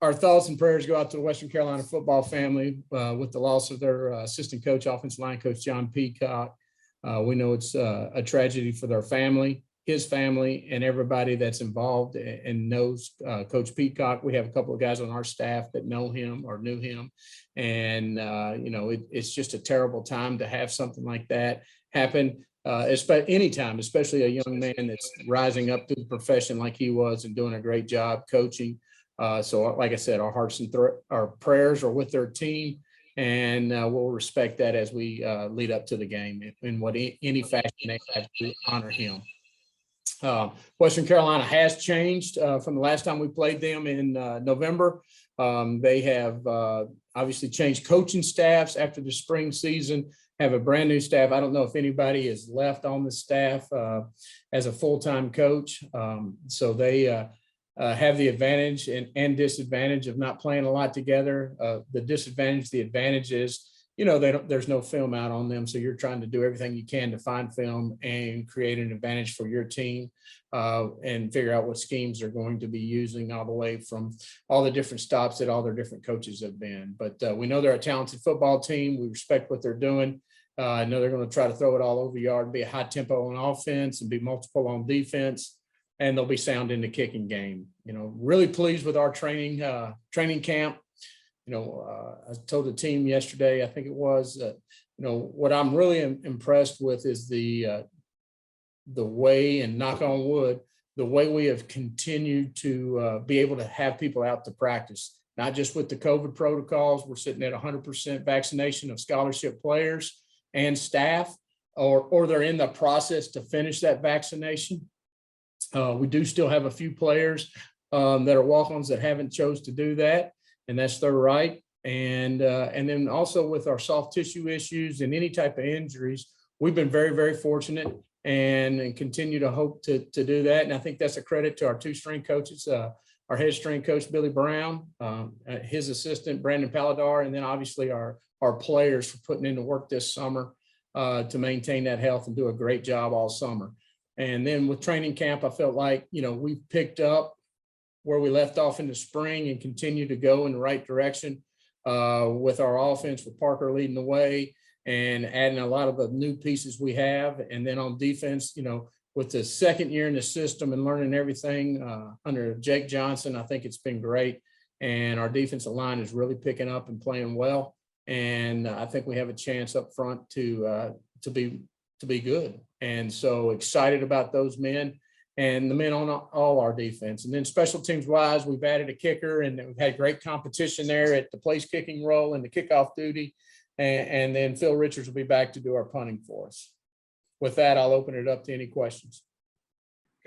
our thoughts and prayers go out to the Western Carolina football family with the loss of their assistant coach, offensive line coach John Peacock. We know it's a tragedy for their family, his family, and everybody that's involved and knows Coach Peacock. We have a couple of guys on our staff that know him or knew him. And, it's just a terrible time to have something like that happen. Anytime, especially a young man that's rising up through the profession like he was and doing a great job coaching. So like I said, our hearts and our prayers are with their team, and we'll respect that as we lead up to the game in any fashion they have to honor him. Western Carolina has changed from the last time we played them in November. They have obviously changed coaching staffs after the spring season, have a brand new staff. I don't know if anybody is left on the staff as a full-time coach. So they have the advantage and disadvantage of not playing a lot together. The advantage is, there's no film out on them. So you're trying to do everything you can to find film and create an advantage for your team and figure out what schemes they're going to be using all the way from all the different stops that all their different coaches have been. But we know they're a talented football team. We respect what they're doing. I know they're going to try to throw it all over the yard, be a high tempo on offense and be multiple on defense. And they'll be sound in the kicking game. Really pleased with our training camp. I told the team yesterday, I think it was, what I'm really impressed with is the way, and knock on wood, the way we have continued to be able to have people out to practice, not just with the COVID protocols. We're sitting at 100% vaccination of scholarship players and staff, or they're in the process to finish that vaccination. We do still have a few players that are walk-ons that haven't chose to do that, and that's their right. And then also with our soft tissue issues and any type of injuries, we've been very, very fortunate and continue to hope to do that. And I think that's a credit to our two strength coaches, our head strength coach, Billy Brown, his assistant, Brandon Paladar, and then obviously our players for putting in the work this summer to maintain that health and do a great job all summer. And then with training camp, I felt like, we picked up where we left off in the spring and continue to go in the right direction with our offense, with Parker leading the way and adding a lot of the new pieces we have. And then on defense, with the second year in the system and learning everything under Jake Johnson, I think it's been great. And our defensive line is really picking up and playing well. And I think we have a chance up front to be good. And so excited about those men and the men on all our defense. And then special teams wise, we've added a kicker, and we've had great competition there at the place kicking role and the kickoff duty. And then Phil Richards will be back to do our punting for us. With that, I'll open it up to any questions.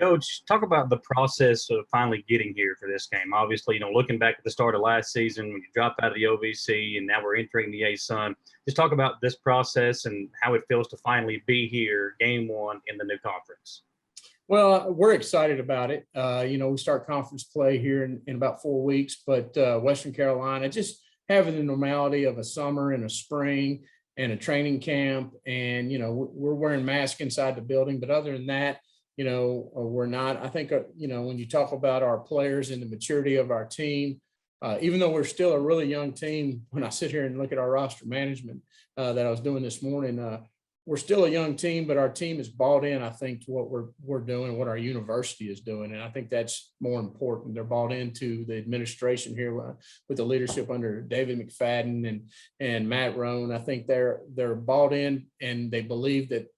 Coach, talk about the process of finally getting here for this game. Obviously, looking back at the start of last season when you dropped out of the OVC and now we're entering the ASUN, just talk about this process and how it feels to finally be here, game one in the new conference. Well, we're excited about it. We start conference play here in about 4 weeks, but Western Carolina, just having the normality of a summer and a spring and a training camp. And, we're wearing masks inside the building, but other than that, we're not. I think, when you talk about our players and the maturity of our team, even though we're still a really young team, when I sit here and look at our roster management that I was doing this morning, we're still a young team, but our team is bought in, I think, to what we're doing, what our university is doing. And I think that's more important. They're bought into the administration here with the leadership under David McFadden and Matt Roan. I think they're bought in, and they believe that,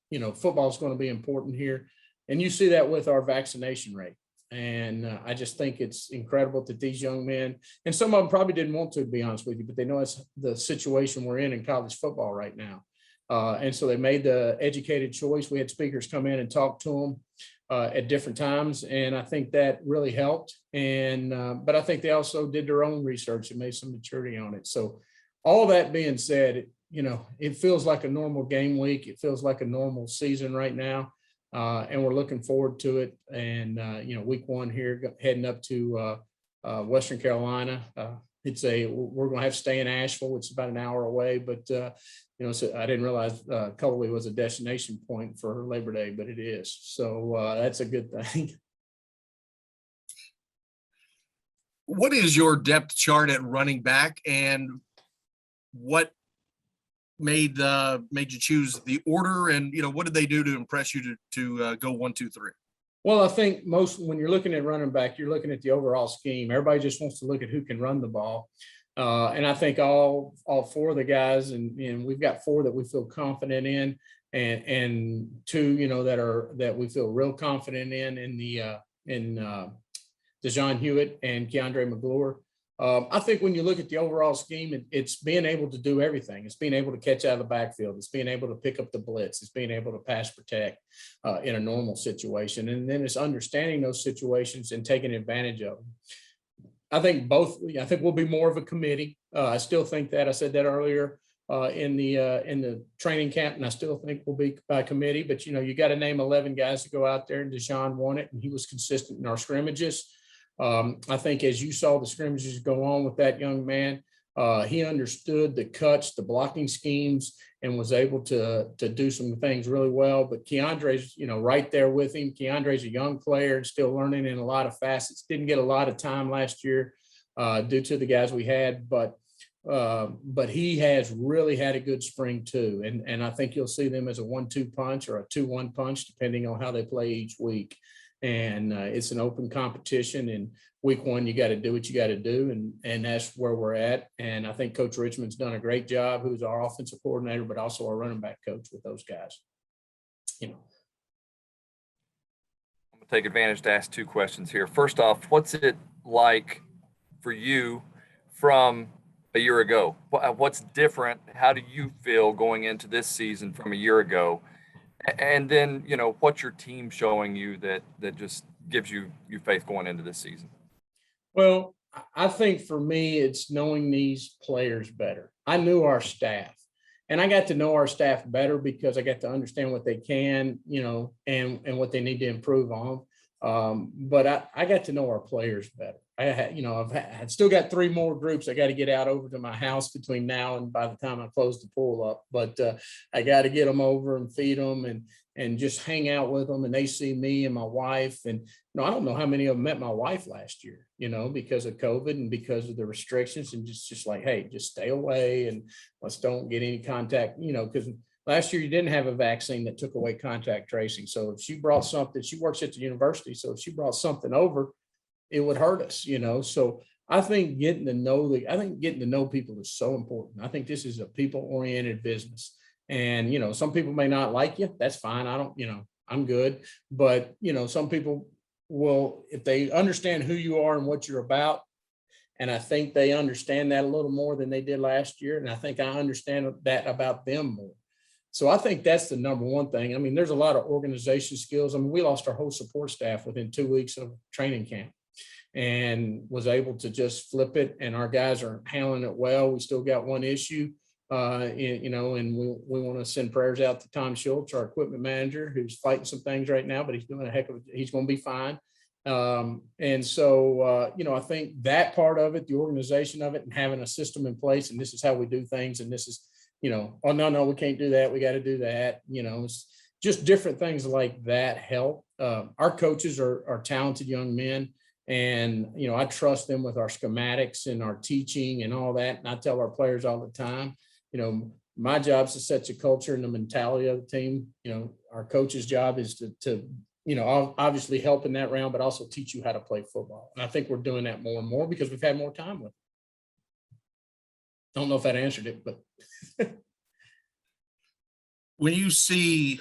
football is going to be important here. And you see that with our vaccination rate. And I just think it's incredible that these young men, and some of them probably didn't want to be honest with you, but they know it's the situation we're in college football right now. And so they made the educated choice. We had speakers come in and talk to them at different times. And I think that really helped. And but I think they also did their own research and made some maturity on it. So all that being said, it feels like a normal game week. It feels like a normal season right now. And we're looking forward to it. And, week one here, heading up to Western Carolina. We're going to have to stay in Asheville. It's about an hour away, but, so I didn't realize Cullowhee was a destination point for Labor Day, but it is. So that's a good thing. What is your depth chart at running back, and what made you choose the order, and what did they do to impress you to go 1, 2, 3? Well, I think when you're looking at running back, you're looking at the overall scheme. Everybody just wants to look at who can run the ball. And I think all four of the guys, and we've got four that we feel confident in, and two, that we feel real confident in DeJohn Hewitt and Keandre McGlure. I think when you look at the overall scheme, it's being able to do everything. It's being able to catch out of the backfield. It's being able to pick up the blitz. It's being able to pass protect in a normal situation. And then it's understanding those situations and taking advantage of them. I think we'll be more of a committee. I still think that. I said that earlier in the training camp, and I still think we'll be by committee. But, you got to name 11 guys to go out there, and DeJohn won it, and he was consistent in our scrimmages. I think as you saw the scrimmages go on with that young man, he understood the cuts, the blocking schemes, and was able to do some things really well. But Keandre's, right there with him. Keandre's a young player and still learning in a lot of facets. Didn't get a lot of time last year due to the guys we had, but he has really had a good spring too. And I think you'll see them as a 1-2 punch or a 2-1 punch, depending on how they play each week. And it's an open competition, and week one, you got to do what you got to do. And that's where we're at. And I think Coach Richmond's done a great job, who's our offensive coordinator, but also our running back coach with those guys. I'm going to take advantage to ask two questions here. First off, what's it like for you from a year ago? What's different? How do you feel going into this season from a year ago? And then, what's your team showing you that just gives you faith going into this season? Well, I think for me, it's knowing these players better. I knew our staff, and I got to know our staff better because I got to understand what they can, and what they need to improve on. But I got to know our players better. I've still got 3 more groups I got to get out over to my house between now and by the time I close the pool up. But I got to get them over and feed them and just hang out with them. And they see me and my wife. And I don't know how many of them met my wife last year, because of COVID and because of the restrictions, and just like, hey, just stay away and let's don't get any contact, because last year you didn't have a vaccine that took away contact tracing. So if she brought something, she works at the university. So if she brought something over, it would hurt us, So I think getting to know people is so important. I think this is a people-oriented business. And, some people may not like you. That's fine. I'm good. But, some people will, if they understand who you are and what you're about, and I think they understand that a little more than they did last year. And I think I understand that about them more. So I think that's the number one thing. I mean, there's a lot of organization skills. I mean, we lost our whole support staff within 2 weeks of training camp, and was able to just flip it. And our guys are handling it well. We still got one issue, and we want to send prayers out to Tom Schultz, our equipment manager, who's fighting some things right now, but he's doing he's going to be fine. And so, I think that part of it, the organization of it, and having a system in place, and this is how we do things. And this is, oh, no, we can't do that. We got to do that. It's just different things like that help. Our coaches are talented young men. And, I trust them with our schematics and our teaching and all that. And I tell our players all the time, my job is to set the culture and the mentality of the team. Our coach's job is to obviously help in that round, but also teach you how to play football. And I think we're doing that more and more because we've had more time with it. I don't know if that answered it, but. When you see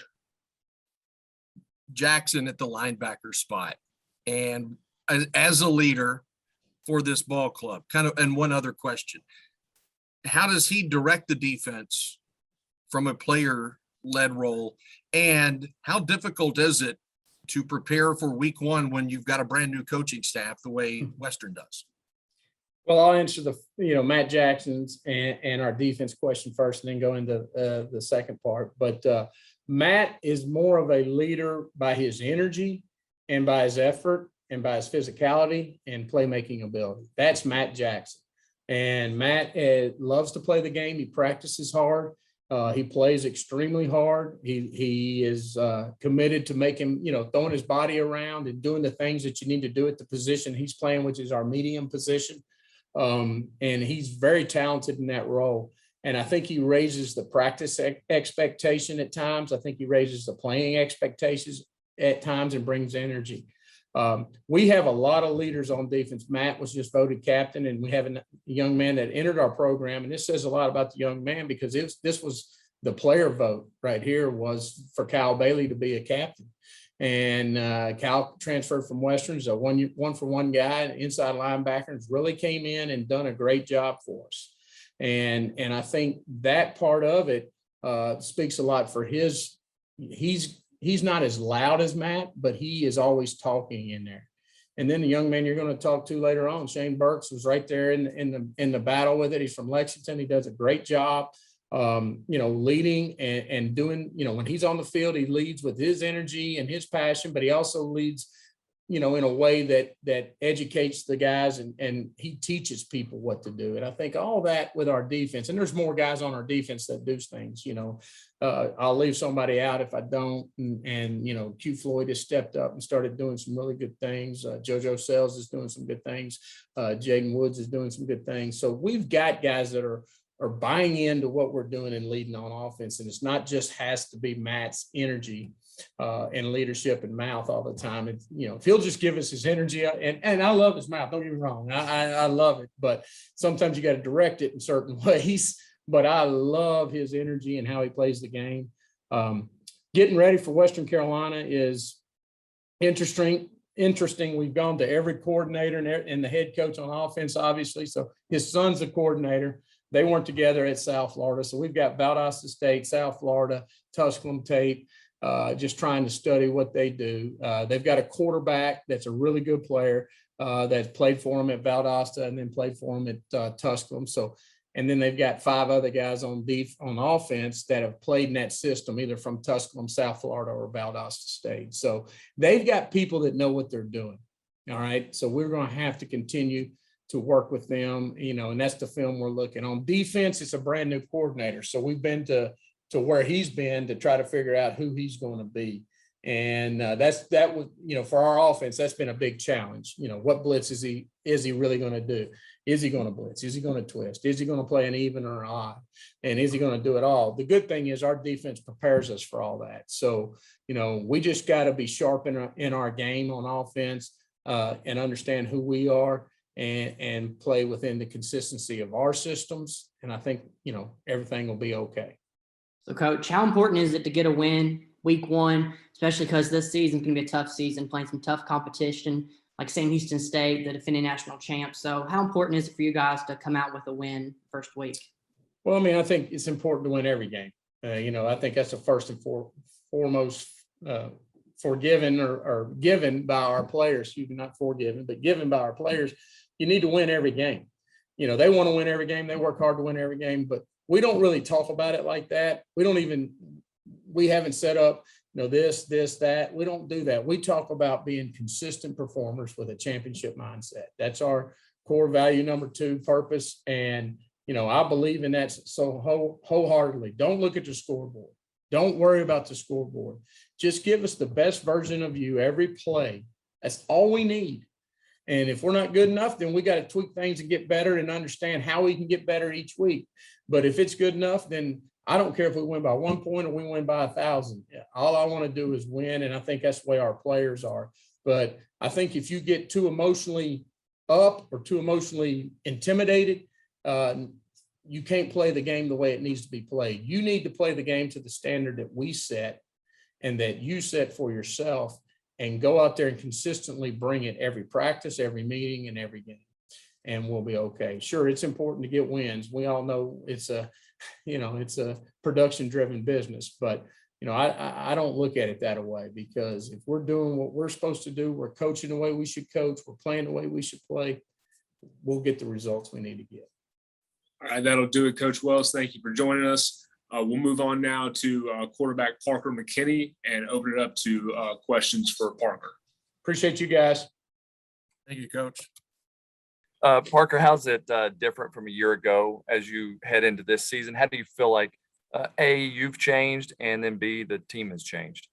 Jackson at the linebacker spot, and as a leader for this ball club, and one other question, how does he direct the defense from a player-led role, and how difficult is it to prepare for week one when you've got a brand new coaching staff the way Western does? Well, I'll answer Matt Jackson's and our defense question first, and then go into the second part. But Matt is more of a leader by his energy and by his effort and by his physicality and playmaking ability. That's Matt Jackson. And Matt loves to play the game. He practices hard. He plays extremely hard. He is committed to making, throwing his body around and doing the things that you need to do at the position he's playing, which is our medium position. And he's very talented in that role. And I think he raises the practice expectation at times. I think he raises the playing expectations at times and brings energy. We have a lot of leaders on defense. Matt was just voted captain, and we have a young man that entered our program. And this says a lot about the young man, because this was the player vote right here, was for Kyle Bailey to be a captain. And Kyle transferred from Western, so one for one guy, inside linebacker, really came in and done a great job for us. And I think that part of it speaks a lot for he's not as loud as Matt, but he is always talking in there. And then the young man you're going to talk to later on, Shane Burks, was right there in the battle with it. He's from Lexington. He does a great job, leading and doing, when he's on the field, he leads with his energy and his passion, but he also leads, in a way that educates the guys and he teaches people what to do. And I think all that with our defense, and there's more guys on our defense that do things, I'll leave somebody out if I don't. And Q Floyd has stepped up and started doing some really good things. JoJo Sells is doing some good things. Jaden Woods is doing some good things. So we've got guys that are buying into what we're doing and leading on offense. And it's not just has to be Matt's energy and leadership and mouth all the time. It's, if he'll just give us his energy, and I love his mouth, don't get me wrong. I love it, but sometimes you got to direct it in certain ways. But I love his energy and how he plays the game. Getting ready for Western Carolina is interesting. We've gone to every coordinator and the head coach on offense, obviously. So his son's a coordinator. They weren't together at South Florida. So we've got Valdosta State, South Florida, Tusculum tape, just trying to study what they do. They've got a quarterback that's a really good player that played for them at Valdosta and then played for them at Tusculum. So, and then they've got 5 other guys on offense that have played in that system, either from Tusculum, South Florida, or Valdosta State. So they've got people that know what they're doing. All right. So we're going to have to continue to work with them, and that's the film we're looking on. Defense, it's a brand new coordinator. So we've been to where he's been to try to figure out who he's going to be. And that was, for our offense, that's been a big challenge. What blitz is he really going to do? Is he going to blitz? Is he going to twist? Is he going to play an even or an odd? And is he going to do it all? The good thing is our defense prepares us for all that. So, we just got to be sharp in our game on offense and understand who we are and play within the consistency of our systems. And I think, everything will be okay. So, Coach, how important is it to get a win week 1, especially because this season can be a tough season, playing some tough competition like Sam Houston State, the defending national champs. So how important is it for you guys to come out with a win first week? Well, I think it's important to win every game. I think that's the first and foremost forgiven or given by our players. Excuse me, not forgiven, but given by our players. You need to win every game. They want to win every game. They work hard to win every game, but we don't really talk about it like that. We haven't set up, this, that. We don't do that. We talk about being consistent performers with a championship mindset. That's our core value number 2, purpose. And, I believe in that so wholeheartedly. Don't look at the scoreboard. Don't worry about the scoreboard. Just give us the best version of you every play. That's all we need. And if we're not good enough, then we got to tweak things and get better and understand how we can get better each week. But if it's good enough, then I don't care if we win by 1 point or we win by 1,000. All I want to do is win. And I think that's the way our players are. But I think if you get too emotionally up or too emotionally intimidated, you can't play the game the way it needs to be played. You need to play the game to the standard that we set and that you set for yourself, and go out there and consistently bring it every practice, every meeting, and every game, and we'll be okay. Sure, it's important to get wins. We all know it's a production-driven business, but I don't look at it that way, because if we're doing what we're supposed to do, we're coaching the way we should coach, we're playing the way we should play, we'll get the results we need to get. All right, that'll do it, Coach Wells. Thank you for joining us. We'll move on now to quarterback Parker McKinney and open it up to questions for Parker. Appreciate you guys. Thank you, Coach. Parker, how's it different from a year ago as you head into this season? How do you feel like A, you've changed, and then B, the team has changed?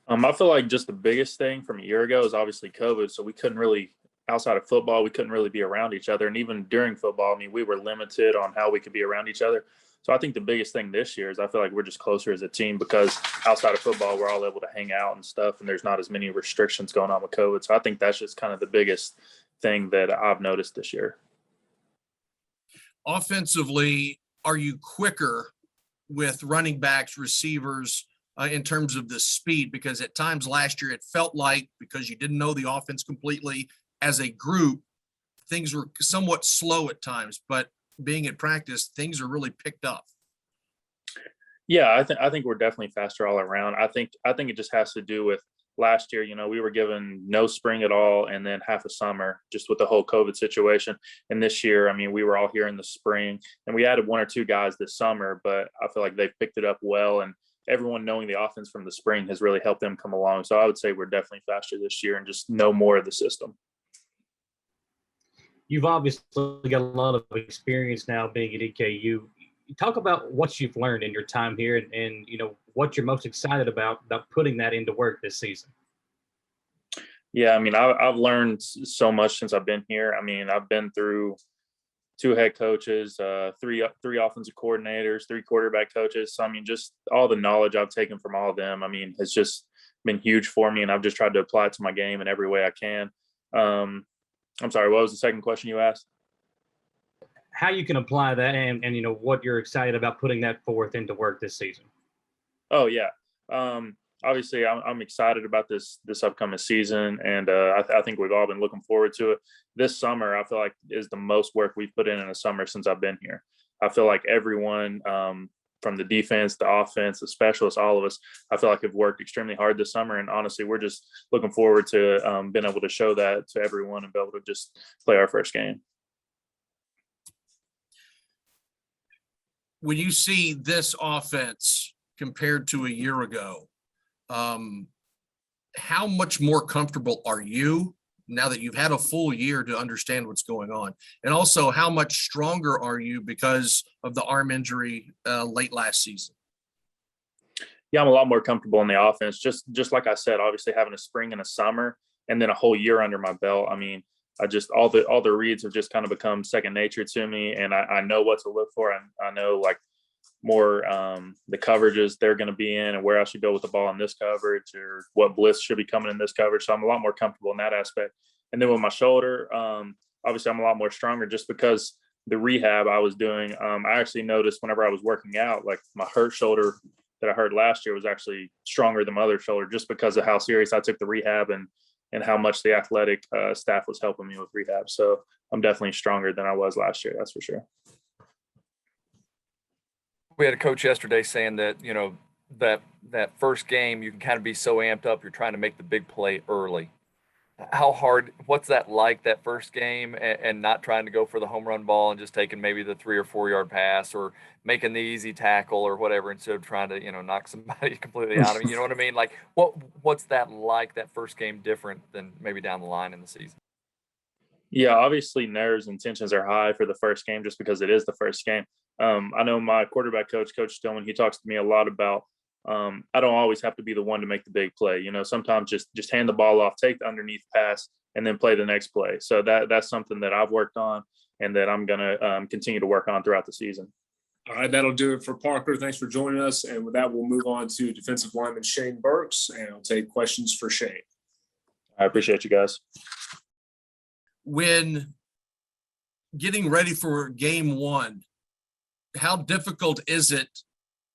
I feel like just the biggest thing from a year ago is obviously COVID. So we couldn't really, outside of football, we couldn't really be around each other. And even during football, I mean, we were limited on how we could be around each other. So I think the biggest thing this year is I feel like we're just closer as a team because outside of football, we're all able to hang out and stuff, and there's not as many restrictions going on with COVID. So I think that's just kind of the biggest thing that I've noticed this year. Offensively, are you quicker with running backs, receivers, in terms of the speed? Because at times last year, it felt like because you didn't know the offense completely as a group, things were somewhat slow at times, but being at practice, things are really picked up. Yeah, I think we're definitely faster all around. I think it just has to do with last year. You know, we were given no spring at all, and then half a summer just with the whole COVID situation. And this year, I mean, we were all here in the spring, and we added one or two guys this summer, but I feel like they've picked it up well. And everyone knowing the offense from the spring has really helped them come along. So I would say we're definitely faster this year and just know more of the system. You've obviously got a lot of experience now being at EKU. Talk about what you've learned in your time here and you know, what you're most excited about putting that into work this season. Yeah, I mean, I've learned so much since I've been here. I mean, I've been through 2 head coaches, three offensive coordinators, 3 quarterback coaches. So, I mean, just all the knowledge I've taken from all of them, I mean, has just been huge for me, and I've just tried to apply it to my game in every way I can. I'm sorry, what was the second question you asked? How you can apply that and you know, what you're excited about putting that forth into work this season. Oh, yeah. Obviously, I'm excited about this upcoming season, and I think we've all been looking forward to it. This summer, I feel like is the most work we've put in a summer since I've been here. I feel like everyone, from the defense, the offense, the specialists, all of us, I feel like have worked extremely hard this summer. And honestly, we're just looking forward to being able to show that to everyone and be able to just play our first game. When you see this offense compared to a year ago, how much more comfortable are you now that you've had a full year to understand what's going on? And also, how much stronger are you because of the arm injury late last season? Yeah, I'm a lot more comfortable in the offense. Just like I said, obviously having a spring and a summer and then a whole year under my belt. I mean, I just all the reads have just kind of become second nature to me, and I know what to look for. I know like more the coverages they're going to be in and where I should go with the ball in this coverage or what blitz should be coming in this coverage. So I'm a lot more comfortable in that aspect. And then with my shoulder, obviously I'm a lot more stronger just because the rehab I was doing. I actually noticed whenever I was working out, like my hurt shoulder that I hurt last year was actually stronger than my other shoulder just because of how serious I took the rehab and how much the athletic staff was helping me with rehab. So I'm definitely stronger than I was last year. That's for sure. We had a coach yesterday saying that, you know, that first game, you can kind of be so amped up, you're trying to make the big play early. How hard, what's that like, that first game, and not trying to go for the home run ball and just taking maybe the 3 or 4 yard pass or making the easy tackle or whatever instead of trying to, you know, knock somebody completely out? I mean, you know what I mean? Like, what's that like, that first game, different than maybe down the line in the season? Yeah, obviously nerves and tensions are high for the first game just because it is the first game. I know my quarterback coach, Coach Stillman, he talks to me a lot about I don't always have to be the one to make the big play. You know, sometimes just hand the ball off, take the underneath pass, and then play the next play. So that's something that I've worked on and that I'm going to continue to work on throughout the season. All right, that'll do it for Parker. Thanks for joining us. And with that, we'll move on to defensive lineman Shane Burks, and I'll take questions for Shane. I appreciate you guys. When getting ready for game one, how difficult is it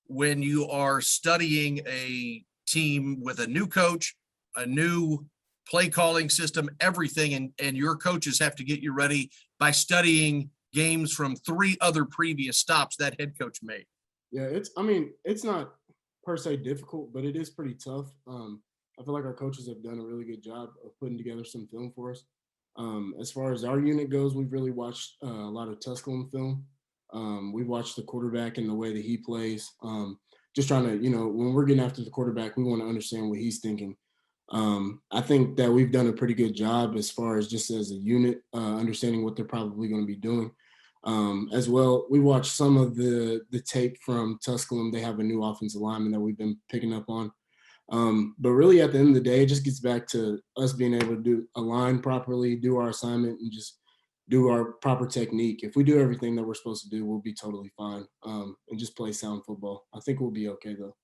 when you are studying a team with a new coach, a new play calling system, everything, and your coaches have to get you ready by studying games from 3 other previous stops that head coach made? Yeah, it's not per se difficult, but it is pretty tough. I feel like our coaches have done a really good job of putting together some film for us. As far as our unit goes, we've really watched a lot of Tusculum film. We watched the quarterback and the way that he plays. Just trying to, when we're getting after the quarterback, we want to understand what he's thinking. I think that we've done a pretty good job as far as just as a unit, understanding what they're probably going to be doing. As well, we watched some of the tape from Tusculum. They have a new offensive lineman that we've been picking up on. But really, at the end of the day, it just gets back to us being able to align properly, do our assignment, and just do our proper technique. If we do everything that we're supposed to do, we'll be totally fine, and just play sound football. I think we'll be okay, though.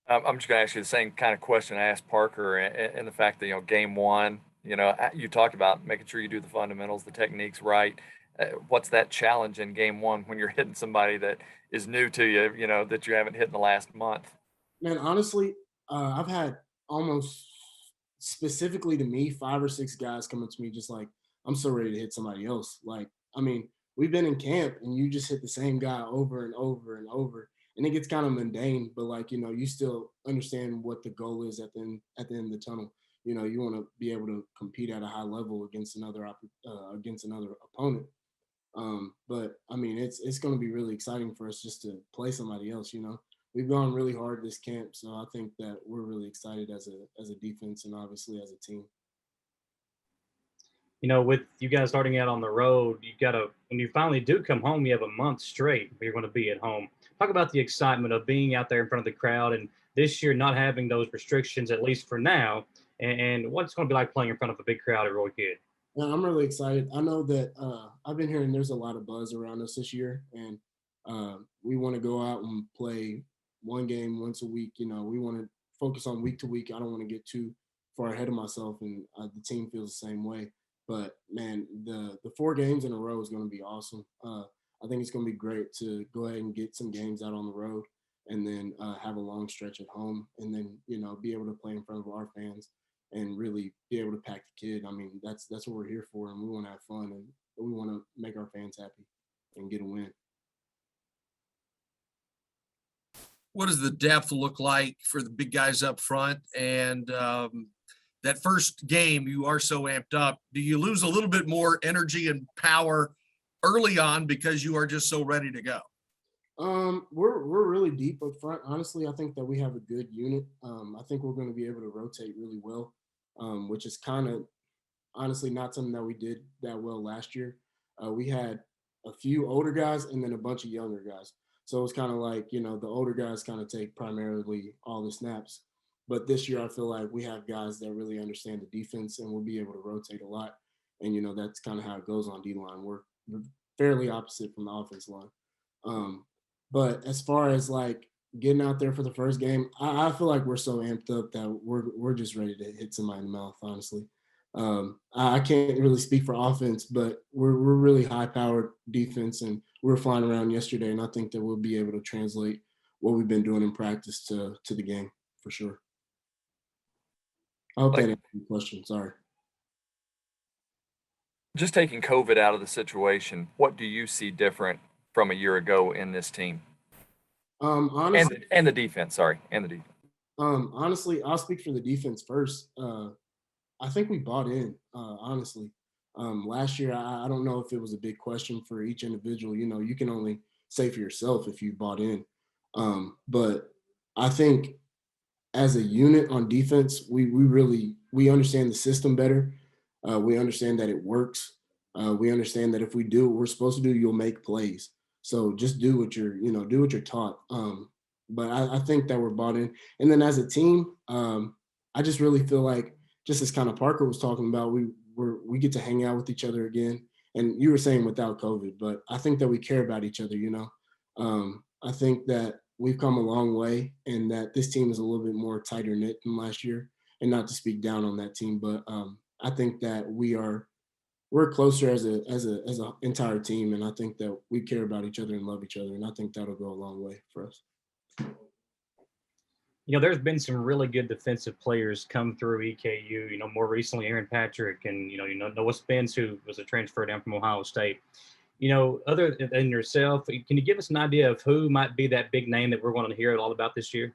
I'm just going to ask you the same kind of question I asked Parker, and the fact that, game one, you talked about making sure you do the fundamentals, the techniques right. What's that challenge in game one when you're hitting somebody that is new to you, that you haven't hit in the last month? Man, honestly, I've had almost specifically to me 5 or 6 guys coming to me just like, I'm so ready to hit somebody else. Like, I mean, we've been in camp and you just hit the same guy over and over and over, and it gets kind of mundane, but like, you still understand what the goal is at the end of the tunnel. You want to be able to compete at a high level against another opponent. But I mean, it's going to be really exciting for us just to play somebody else. We've gone really hard this camp, so I think that we're really excited as a defense and obviously as a team. With you guys starting out on the road, when you finally do come home, you have a month straight where you're going to be at home. Talk about the excitement of being out there in front of the crowd, and this year not having those restrictions, at least for now, and what it's going to be like playing in front of a big crowd at Roy Kidd. Yeah, I'm really excited. I know that I've been hearing there's a lot of buzz around us this year, and we want to go out and play one game once a week. We want to focus on week to week. I don't want to get too far ahead of myself, and the team feels the same way. But man, the 4 games in a row is going to be awesome. I think it's going to be great to go ahead and get some games out on the road, and then have a long stretch at home, and then be able to play in front of our fans and really be able to pack the kid. I mean, that's what we're here for, and we want to have fun, and we want to make our fans happy and get a win. What does the depth look like for the big guys up front? And that first game, you are so amped up. Do you lose a little bit more energy and power early on because you are just so ready to go? We're really deep up front. Honestly, I think that we have a good unit. I think we're going to be able to rotate really well, which is kind of honestly not something that we did that well last year. We had a few older guys and then a bunch of younger guys. So it's kind of like, the older guys kind of take primarily all the snaps. But this year, I feel like we have guys that really understand the defense and we'll be able to rotate a lot. And, that's kind of how it goes on D-line. We're fairly opposite from the offense line. But as far as like getting out there for the first game, I feel like we're so amped up that we're just ready to hit somebody in the mouth, honestly. I can't really speak for offense, but we're really high-powered defense, and we were flying around yesterday, and I think that we'll be able to translate what we've been doing in practice to the game for sure. I hope that answered your question. Sorry. Just taking COVID out of the situation, what do you see different from a year ago in this team? Honestly, and the defense, and the defense. Honestly, I'll speak for the defense first. I think we bought in, honestly. Last year, I don't know if it was a big question for each individual. You can only say for yourself if you bought in. But I think as a unit on defense, we understand the system better. We understand that it works. We understand that if we do what we're supposed to do, you'll make plays. So just do what you're taught. But I think that we're bought in. And then as a team, I just really feel like, just as kind of Parker was talking about, we get to hang out with each other again. And you were saying without COVID, but I think that we care about each other, I think that we've come a long way and that this team is a little bit more tighter knit than last year. And not to speak down on that team, but I think that we're closer as a entire team, and I think that we care about each other and love each other, and I think that'll go a long way for us. There's been some really good defensive players come through EKU, more recently Aaron Patrick and, Noah Spence, who was a transfer down from Ohio State. Other than yourself, can you give us an idea of who might be that big name that we're going to hear all about this year?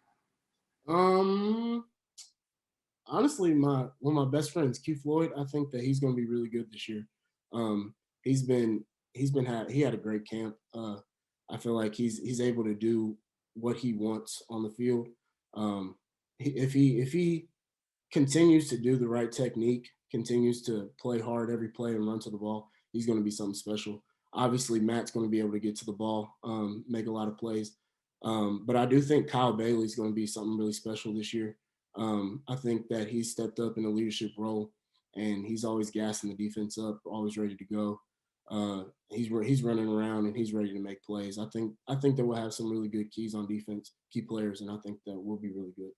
Honestly, one of my best friends, Q Floyd, I think that he's going to be really good this year. He had a great camp. I feel like he's able to do what he wants on the field. If he continues to do the right technique, continues to play hard every play and run to the ball, he's going to be something special. Obviously, Matt's going to be able to get to the ball, make a lot of plays. But I do think Kyle Bailey's going to be something really special this year. I think that he's stepped up in a leadership role, and he's always gassing the defense up, always ready to go. He's running around and he's ready to make plays. I think that we'll have some really good keys on defense, key players, and I think that we'll be really good.